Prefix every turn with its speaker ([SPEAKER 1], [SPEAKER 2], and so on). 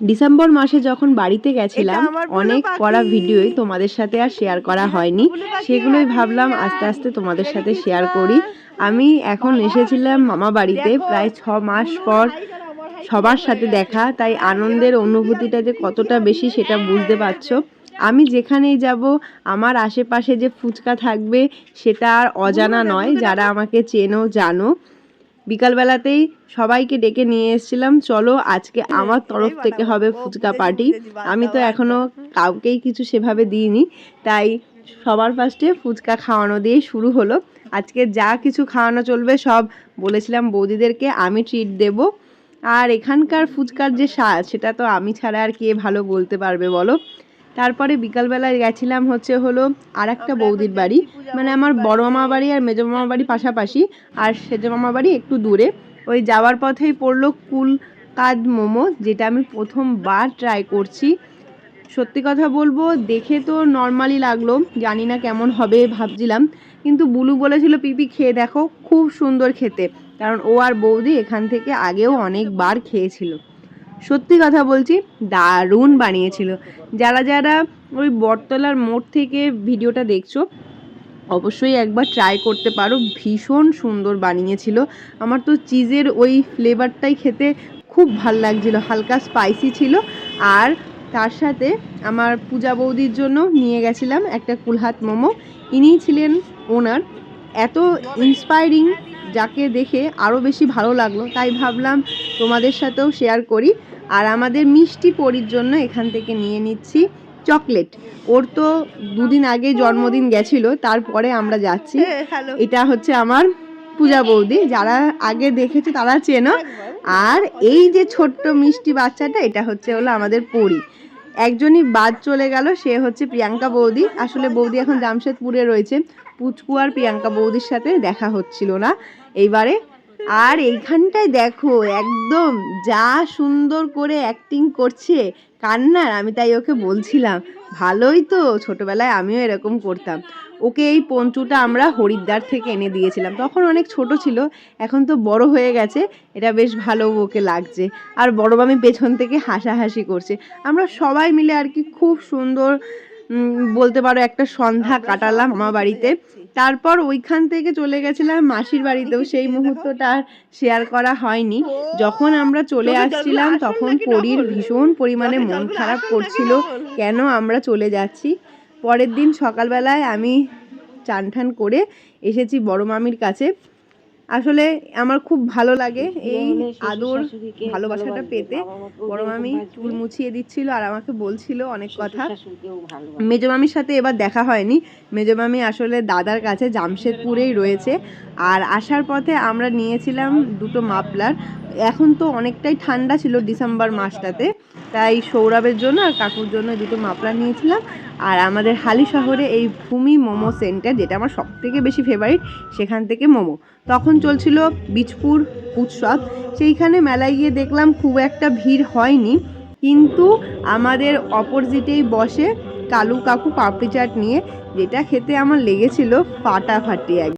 [SPEAKER 1] December মাসে যখন বাড়িতে গেছিলাম অনেক করা ভিডিওই তোমাদের সাথে আর শেয়ার করা হয়নি, সেগুলোই ভাবলাম আস্তে আস্তে তোমাদের সাথে শেয়ার করি। আমি এখন এসেছিলাম মামা বাড়িতে প্রায় 6 মাস পর, সবার সাথে দেখা, তাই আনন্দের অনুভূতিটা যে কতটা বেশি সেটা বুঝতে পারছো। আমি যেখানেই যাব আমার আশেপাশে যে ফুচকা থাকবে সেটা আর অজানা নয়, যারা আমাকে চেনো জানো। বিকালবেলাতেই সবাইকে ডেকে নিয়ে এসেছিলাম, চলো আজকে আমার তরফ থেকে হবে ফুচকা পার্টি। আমি তো এখনো কাউকেই কিছু সেভাবে দিইনি, তাই সবার ফার্স্টে ফুচকা খাওয়ানো দিয়ে শুরু হলো। আজকে যা কিছু খাওয়ানো চলবে সব বলেছিলাম বৌদিদেরকে আমি ট্রিট দেব। আর এখানকার ফুচকার যে স্বাদ সেটা তো আমি ছাড়া আর কে ভালো বলতে পারবে বলো। তারপরে বিকালবেলায় গেছিলাম হলো আর একটা বৌদির বাড়ি, মানে আমার বড় মামা বাড়ি আর মেজো মামা বাড়ি পাশাপাশি, আর সেজো মামা বাড়ি একটু দূরে। ওই যাওয়ার পথেই পড়লো কুলকাদ মোমো, যেটা আমি প্রথমবার ট্রাই করছি। সত্যি কথা বলবো, দেখে তো নর্মালি লাগলো, জানি না কেমন হবে ভাবছিলাম, কিন্তু বুলু বলেছিল পিপি খেয়ে দেখো, খুব সুন্দর খেতে, কারণ ও আর বৌদি এখান থেকে আগেও অনেকবার খেয়েছিল। সত্যি কথা বলছি, দারুণ বানিয়েছিল। যারা যারা ওই বটতলার মোড় থেকে ভিডিওটা দেখছো অবশ্যই একবার ট্রাই করতে পারো, ভীষণ সুন্দর বানিয়েছিল। আমার তো চিজের ওই ফ্লেভারটাই খেতে খুব ভাল লাগছিল, হালকা স্পাইসি ছিল। আর তার সাথে আমার পূজা বৌদির জন্য নিয়ে গেছিলাম একটা কুলহাত মোমো, ইনিই ছিলেন ওনার। এত ইন্সপায়ারিং, যাকে দেখে আরও বেশি ভালো লাগলো, তাই ভাবলাম তোমাদের সাথেও শেয়ার করি। আর আমাদের মিষ্টি পরির জন্য এখান থেকে নিয়ে নিচ্ছি চকলেট। ওর তো দুদিন আগে জন্মদিন গেছিল, তারপরে আমরা যাচ্ছি। এটা হচ্ছে আমার পূজা বৌদি, যারা আগে দেখেছে তারা চেনো। আর এই যে ছোট্ট মিষ্টি বাচ্চাটা, এটা হলো আমাদের পরি। একজনই বাদ চলে গেল, সে হচ্ছে প্রিয়াঙ্কা বৌদি। আসলে বৌদি এখন জামশেদপুরে রয়েছে, পুচকু আর প্রিয়াঙ্কা বৌদির সাথে দেখা হচ্ছিল না এইবারে। আর এইখানটায় দেখো একদম যা সুন্দর করে অ্যাক্টিং করছে কান্নার, আমি তাই ওকে বলছিলাম ভালোই তো, ছোটবেলায় আমিও এরকম করতাম। ওকে এই পঞ্চুটা আমরা হরিদ্বার থেকে এনে দিয়েছিলাম, তখন অনেক ছোট ছিল, এখন তো বড় হয়ে গেছে, এটা বেশ ভালো ওকে লাগছে। আর বড় মামি পেছন থেকে হাসাহাসি করছে। আমরা সবাই মিলে আর কি খুব সুন্দর বলতে পারো একটা সন্ধ্যা কাটালাম আমার বাড়িতে। তারপর ওইখান থেকে চলে গেছিলাম মাসির বাড়িতেও, সেই মুহূর্তটা শেয়ার করা হয়নি। যখন আমরা চলে আসছিলাম তখন পরীর ভীষণ পরিমাণে মন খারাপ করছিল, কেন আমরা চলে যাচ্ছি। পরের দিন সকালবেলায় আমি চান ঠান করে এসেছি বড় মামির কাছে। আসলে আমার খুব ভালো লাগে এই আদর ভালোবাসাটা পেতে। বড় মামি চুল মুছিয়ে দিচ্ছিল আর আমাকে বলছিল অনেক কথা। মেজো মামির সাথে এবার দেখা হয়নি, মেজো মামি আসলে দাদার কাছে জামশেদপুরেই রয়েছে। আর আসার পথে আমরা নিয়েছিলাম দুটো মাফলার। এখন তো অনেকটাই ঠান্ডা ছিল ডিসেম্বর মাসটাতে, তাই সৌরভের জন্য আর কাকুর জন্য দুটো মাফলার নিয়েছিলাম। আর আমাদের হালি শহরে এই ভূমি মোমো সেন্টার, যেটা আমার সবথেকে বেশি ফেভারিট, সেখান থেকে মোমো। তখন চলছিল বীজপুর উৎসব, সেইখানে মেলায় গিয়ে দেখলাম খুব একটা ভিড় হয়নি, কিন্তু আমাদের অপোজিটেই বসে কালু কাকু পাপড়ি চাট নিয়ে, যেটা খেতে আমার লেগেছিল ফাটাফাটি।